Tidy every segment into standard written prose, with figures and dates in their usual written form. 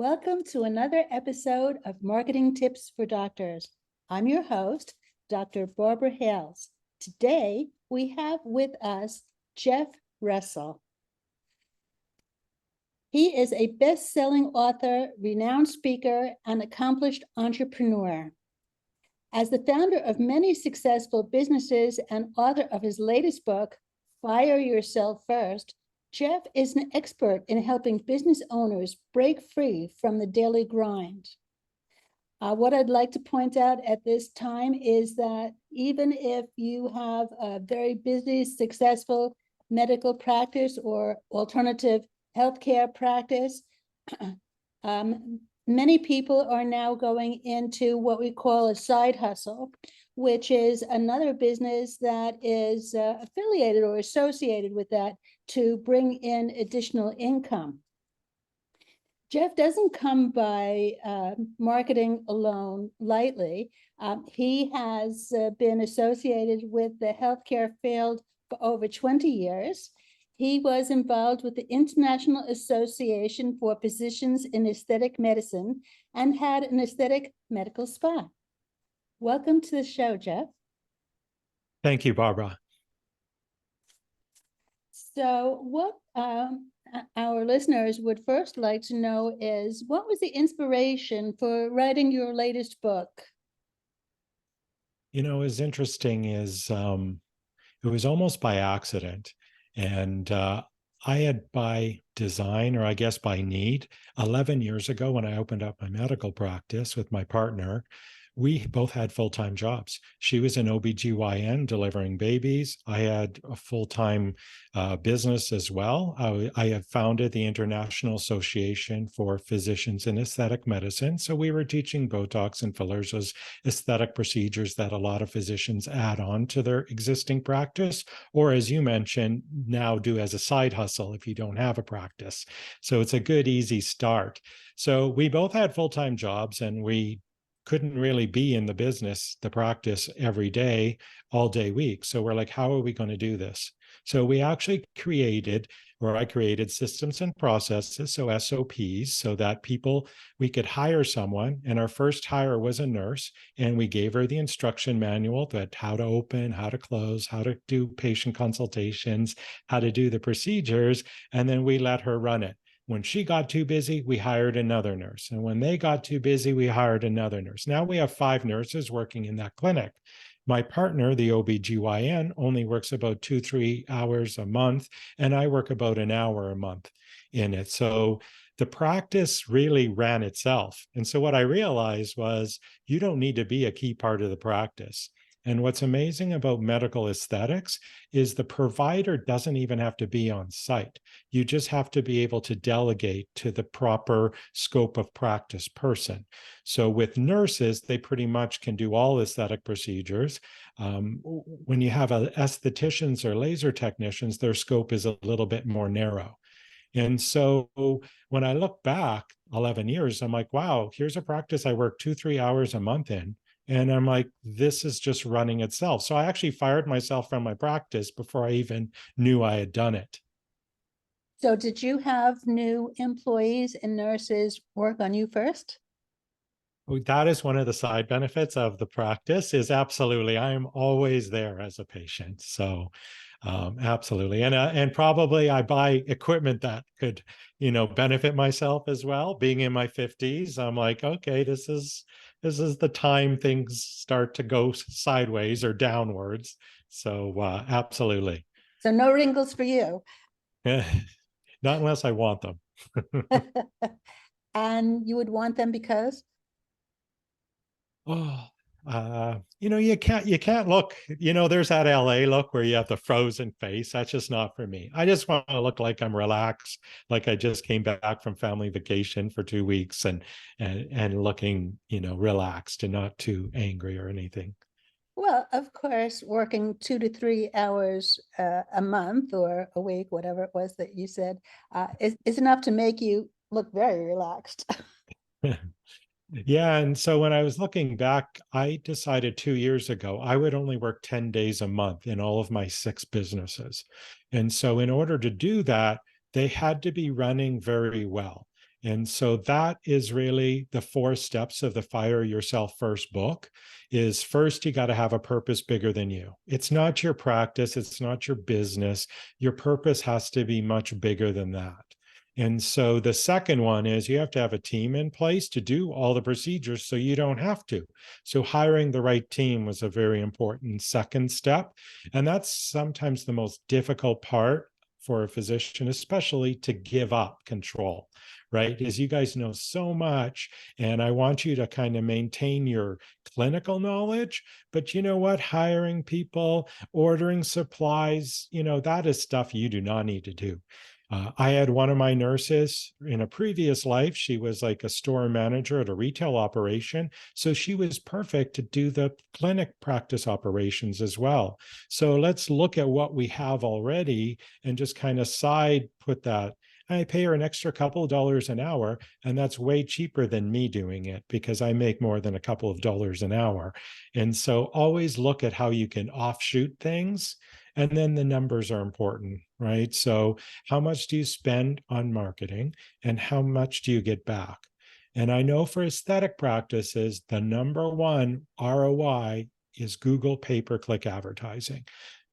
Welcome to another episode of Marketing Tips for Doctors. I'm your host, Dr. Barbara Hales. Today, we have with us Jeff Russell. He is a best-selling author, renowned speaker, and accomplished entrepreneur. As the founder of many successful businesses and author of his latest book, Fire Yourself First, Jeff is an expert in helping business owners break free from the daily grind. What I'd like to point out at this time is that even if you have a very busy, successful medical practice or alternative healthcare practice, many people are now going into what we call a side hustle, which is another business that is affiliated or associated with that to bring in additional income. Jeff doesn't come by marketing alone lightly. He has been associated with the healthcare field for over 20 years. He was involved with the International Association for Physicians in Aesthetic Medicine and had an aesthetic medical spa. Welcome to the show, Jeff. Thank you, Barbara. So what our listeners would first like to know is, what was the inspiration for writing your latest book? You know, what's interesting is it was almost by accident. And I had, by design, or I guess by need, 11 years ago when I opened up my medical practice with my partner, we both had full-time jobs. She was an OBGYN delivering babies. I had a full-time business as well. I have founded the International Association for Physicians in Aesthetic Medicine. So we were teaching Botox and fillers as aesthetic procedures that a lot of physicians add on to their existing practice, or as you mentioned, now do as a side hustle if you don't have a practice. So it's a good, easy start. So we both had full-time jobs, and we couldn't really be in the practice every day, all day week. So we're like, how are we going to do this? So we actually I created systems and processes, so SOPs, so that we could hire someone. And our first hire was a nurse, and we gave her the instruction manual that how to open, how to close, how to do patient consultations, how to do the procedures, and then we let her run it. When she got too busy, we hired another nurse. And when they got too busy, we hired another nurse. Now we have 5 nurses working in that clinic. My partner, the OBGYN, only works about 2-3 hours a month, and I work about an hour a month in it. So the practice really ran itself. And so what I realized was, you don't need to be a key part of the practice. And what's amazing about medical aesthetics is the provider doesn't even have to be on site. You just have to be able to delegate to the proper scope of practice person. So with nurses, they pretty much can do all aesthetic procedures. When you have estheticians or laser technicians, their scope is a little bit more narrow. And so when I look back 11 years, I'm like, wow, here's a practice I work 2-3 hours a month in. And I'm like, this is just running itself. So I actually fired myself from my practice before I even knew I had done it. So did you have new employees and nurses work on you first? That is one of the side benefits of the practice, is absolutely, I am always there as a patient. So absolutely. And probably I buy equipment that could, benefit myself as well. Being in my 50s, I'm like, okay, this is the time things start to go sideways or downwards. So absolutely. So no wrinkles for you. Not unless I want them. And you would want them because? Oh, you can't look, there's that LA look where you have the frozen face. That's just not for me. I just want to look like I'm relaxed, like I just came back from family vacation for 2 weeks and looking, relaxed and not too angry or anything. Well, of course, working 2 to 3 hours a month or a week, whatever it was that you said, is enough to make you look very relaxed. Yeah. And so when I was looking back, I decided 2 years ago, I would only work 10 days a month in all of my 6 businesses. And so in order to do that, they had to be running very well. And so that is really the 4 steps of the Fire Yourself First book. Is first, you got to have a purpose bigger than you. It's not your practice, it's not your business. Your purpose has to be much bigger than that. And so the second one is you have to have a team in place to do all the procedures so you don't have to. So hiring the right team was a very important second step. And that's sometimes the most difficult part for a physician, especially to give up control, right? Is you guys know so much, and I want you to kind of maintain your clinical knowledge. But you know what? Hiring people, ordering supplies, that is stuff you do not need to do. I had one of my nurses in a previous life. She was like a store manager at a retail operation. So she was perfect to do the clinic practice operations as well. So let's look at what we have already and just kind of side put that. I pay her an extra couple of dollars an hour, and that's way cheaper than me doing it because I make more than a couple of dollars an hour. And so always look at how you can offshoot things. And then the numbers are important, right? So, how much do you spend on marketing and how much do you get back? And I know for aesthetic practices, the number one ROI is Google pay-per-click advertising.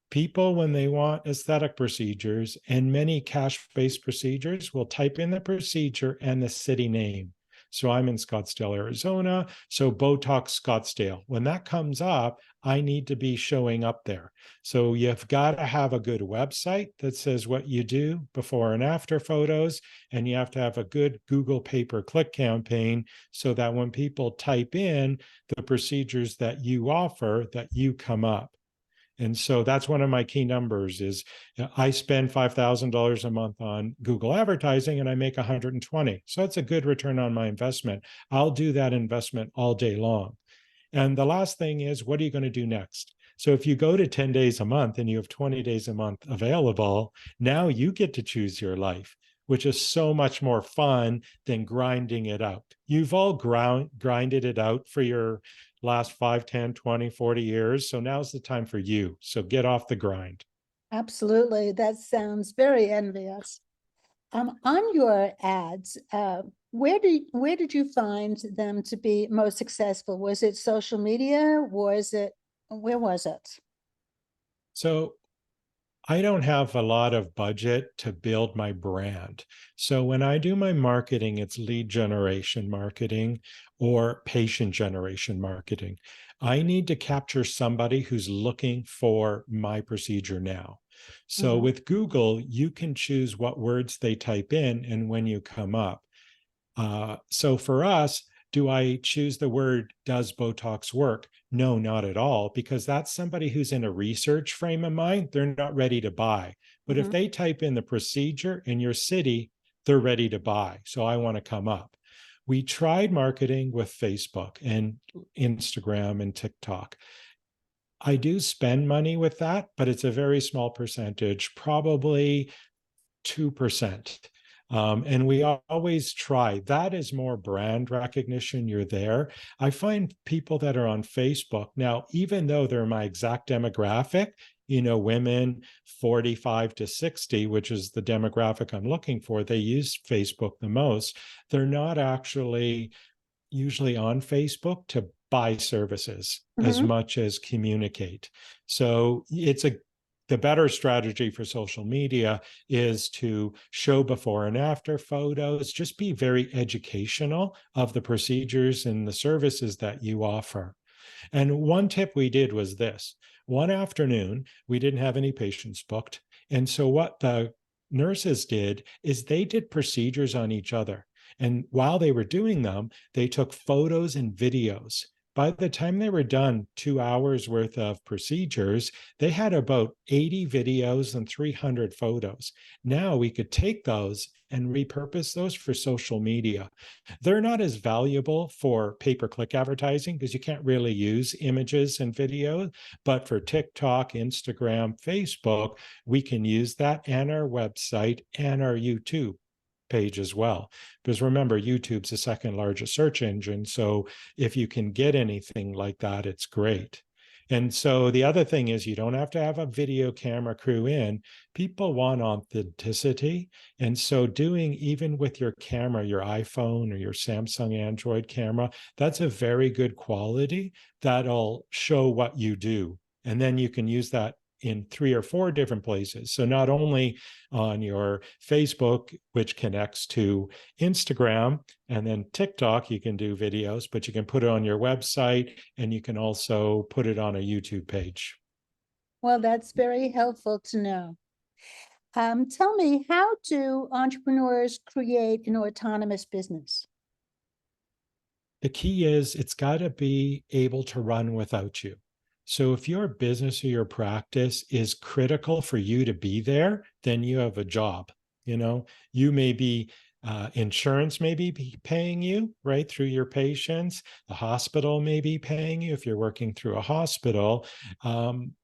People, when they want aesthetic procedures and many cash-based procedures, will type in the procedure and the city name. So I'm in Scottsdale, Arizona. So Botox Scottsdale. When that comes up, I need to be showing up there. So you've got to have a good website that says what you do, before and after photos, and you have to have a good Google pay-per-click campaign so that when people type in the procedures that you offer, that you come up. And so that's one of my key numbers is I spend $5,000 a month on Google advertising and I make 120. So it's a good return on my investment. I'll do that investment all day long. And the last thing is, what are you going to do next? So if you go to 10 days a month and you have 20 days a month available, now you get to choose your life, which is so much more fun than grinding it out. You've all grinded it out for your last 5, 10, 20, 40 years. So now's the time for you. So get off the grind. Absolutely. That sounds very envious. On your ads, where did you find them to be most successful? Was it social media? Where was it? So I don't have a lot of budget to build my brand. So when I do my marketing, it's lead generation marketing or patient generation marketing. I need to capture somebody who's looking for my procedure now. So Mhm. with Google, you can choose what words they type in and when you come up. So for us, do I choose the word, does Botox work? No, not at all, because that's somebody who's in a research frame of mind. They're not ready to buy. But if Mhm. they type in the procedure in your city, they're ready to buy. So I want to come up. We tried marketing with Facebook and Instagram and TikTok. I do spend money with that, but it's a very small percentage, probably 2%. And we always try. That is more brand recognition. You're there. I find people that are on Facebook now, even though they're my exact demographic, women 45 to 60, which is the demographic I'm looking for, they use Facebook the most. They're not actually usually on Facebook to buy services as Mhm. much as communicate. So the better strategy for social media is to show before and after photos, just be very educational of the procedures and the services that you offer. And one tip we did was this. One afternoon, we didn't have any patients booked. And so what the nurses did is they did procedures on each other. And while they were doing them, they took photos and videos. By the time they were done, 2 hours worth of procedures, they had about 80 videos and 300 photos. Now we could take those and repurpose those for social media. They're not as valuable for pay-per-click advertising because you can't really use images and video, but for TikTok, Instagram, Facebook, we can use that and our website and our YouTube page as well. Because remember, YouTube's the second largest search engine. So if you can get anything like that, it's great. And so the other thing is you don't have to have a video camera crew in. People want authenticity. And so doing even with your camera, your iPhone or your Samsung Android camera, that's a very good quality that'll show what you do. And then you can use that in 3 or 4 different places. So not only on your Facebook, which connects to Instagram, and then TikTok, you can do videos, but you can put it on your website and you can also put it on a YouTube page. Well, that's very helpful to know. Tell me, how do entrepreneurs create an autonomous business? The key is it's got to be able to run without you. So if your business or your practice is critical for you to be there, then you have a job. You may be insurance may be paying you right through your patients. The hospital may be paying you if you're working through a hospital,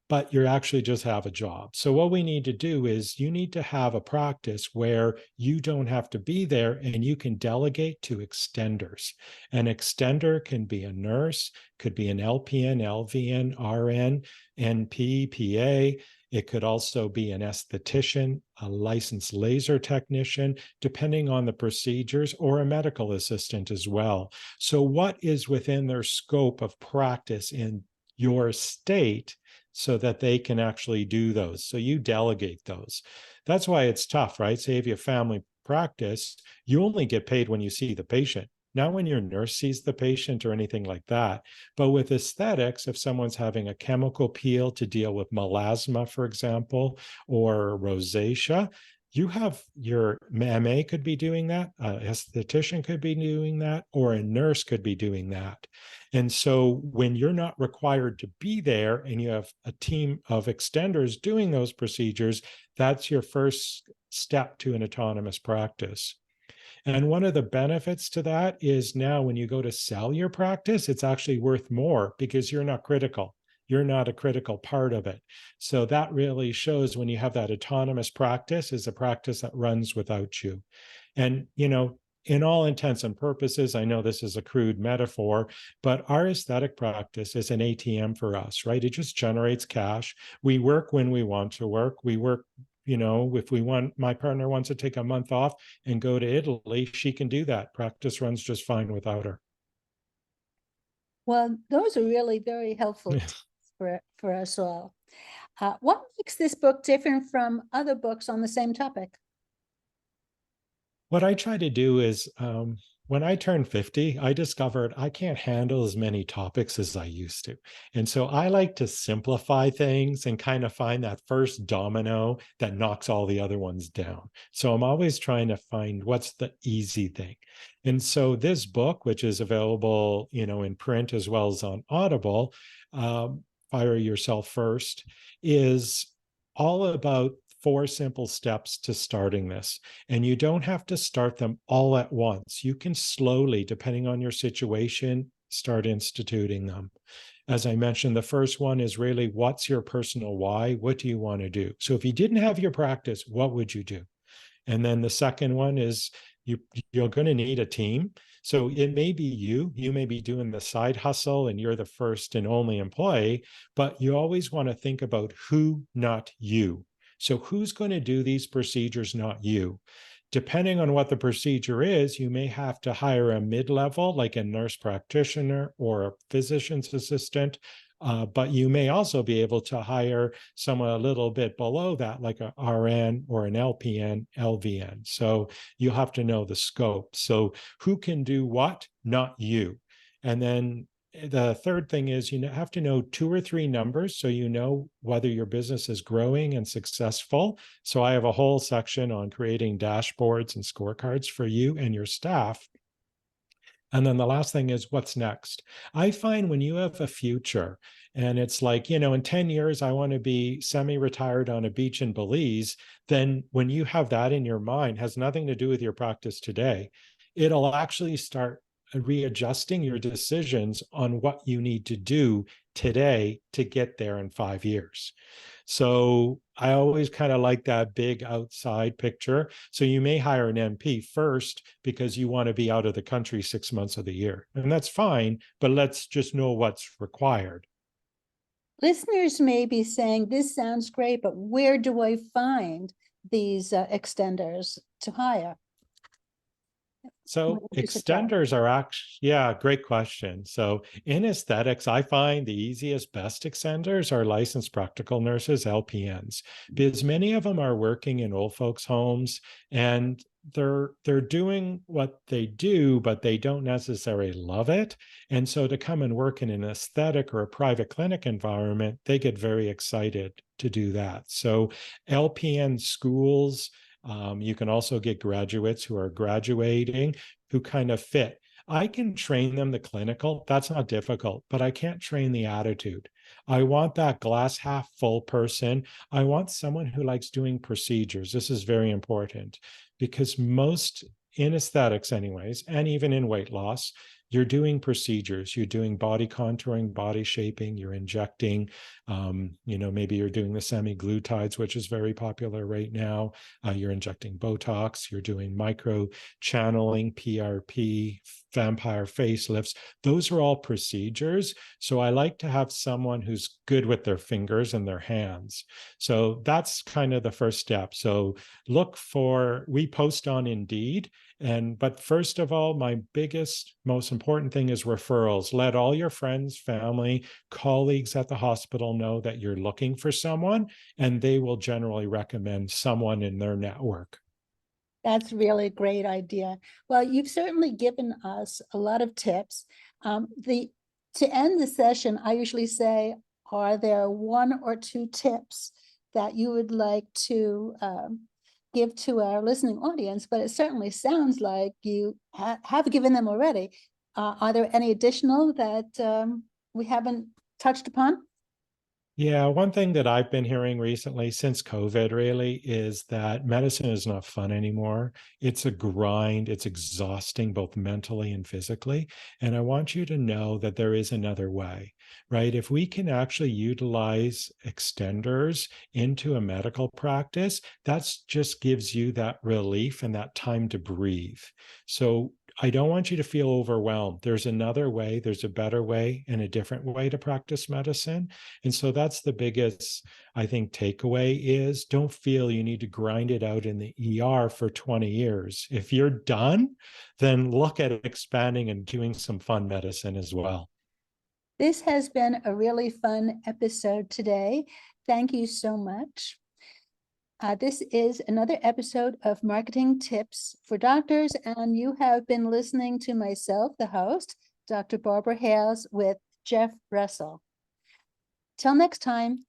but you actually just have a job. So what we need to do is you need to have a practice where you don't have to be there and you can delegate to extenders. An extender can be a nurse, could be an LPN, LVN, RN, NP, PA. It could also be an esthetician, a licensed laser technician, depending on the procedures, or a medical assistant as well. So, what is within their scope of practice in your state so that they can actually do those? So, you delegate those. That's why it's tough, right? Say if you have family practice, you only get paid when you see the patient, not when your nurse sees the patient or anything like that. But with aesthetics, if someone's having a chemical peel to deal with melasma, for example, or rosacea, you have your MA could be doing that, an esthetician could be doing that, or a nurse could be doing that. And so when you're not required to be there and you have a team of extenders doing those procedures, that's your first step to an autonomous practice. And one of the benefits to that is now when you go to sell your practice, it's actually worth more because you're not critical. You're not a critical part of it. So that really shows when you have that autonomous practice is a practice that runs without you. And, in all intents and purposes, I know this is a crude metaphor, but our aesthetic practice is an ATM for us, right? It just generates cash. We work when we want to work. We work, if my partner wants to take a month off and go to Italy, she can do that. Practice runs just fine without her. Well, those are really very helpful tips for us all. What makes this book different from other books on the same topic? What I try to do is when I turned 50, I discovered I can't handle as many topics as I used to. And so I like to simplify things and kind of find that first domino that knocks all the other ones down. So I'm always trying to find what's the easy thing. And so this book, which is available, in print as well as on Audible, Fire Yourself First, is all about 4 simple steps to starting this. And you don't have to start them all at once. You can slowly, depending on your situation, start instituting them. As I mentioned, the first one is really what's your personal why? What do you want to do? So if you didn't have your practice, what would you do? And then the second one is you're going to need a team. So it may be you may be doing the side hustle and you're the first and only employee, but you always want to think about who, not you. So who's going to do these procedures, not you? Depending on what the procedure is, you may have to hire a mid-level, like a nurse practitioner or a physician's assistant, but you may also be able to hire someone a little bit below that, like a RN or an LPN, LVN. So you'll have to know the scope. So who can do what? Not you. And then the third thing is you have to know 2 or 3 numbers so you know whether your business is growing and successful. So I have a whole section on creating dashboards and scorecards for you and your staff. And then the last thing is what's next? I find when you have a future and it's like, in 10 years, I want to be semi-retired on a beach in Belize, then when you have that in your mind, has nothing to do with your practice today. It'll actually start readjusting your decisions on what you need to do today to get there in 5 years. So I always kind of like that big outside picture. So you may hire an NP first because you want to be out of the country 6 months of the year. And that's fine, but let's just know what's required. Listeners may be saying, this sounds great, but where do I find these extenders to hire? What So would you suggest? extenders are actually, yeah, great question. So in aesthetics, I find the easiest, best extenders are licensed practical nurses, LPNs, because many of them are working in old folks' homes and they're doing what they do, but they don't necessarily love it. And so to come and work in an aesthetic or a private clinic environment, they get very excited to do that. So LPN schools, you can also get graduates who are graduating who kind of fit. I can train them the clinical, that's not difficult, but I can't train the attitude. I want that glass half full person. I want someone who likes doing procedures. This is very important because most in aesthetics, anyways, and even in weight loss, you're doing procedures, you're doing body contouring, body shaping, you're injecting, maybe you're doing the semi-glutides, which is very popular right now. You're injecting Botox, you're doing micro channeling, PRP, vampire facelifts. Those are all procedures. So I like to have someone who's good with their fingers and their hands. So that's kind of the first step. So we post on Indeed. But first of all, my biggest, most important thing is referrals. Let all your friends, family, colleagues at the hospital know that you're looking for someone, and they will generally recommend someone in their network. That's really a great idea. Well, you've certainly given us a lot of tips. To end the session, I usually say, are there one or two tips that you would like to give to our listening audience? But it certainly sounds like you have given them already. Are there any additional that we haven't touched upon? Yeah, one thing that I've been hearing recently since COVID really is that medicine is not fun anymore. It's a grind, it's exhausting both mentally and physically. And I want you to know that there is another way, right? If we can actually utilize extenders into a medical practice, that just gives you that relief and that time to breathe. So I don't want you to feel overwhelmed. There's another way, there's a better way and a different way to practice medicine. And so that's the biggest, I think, takeaway is don't feel you need to grind it out in the ER for 20 years. If you're done, then look at expanding and doing some fun medicine as well. This has been a really fun episode today. Thank you so much. This is another episode of Marketing Tips for Doctors, and you have been listening to myself, the host, Dr. Barbara Hales, with Jeff Russell. Till next time.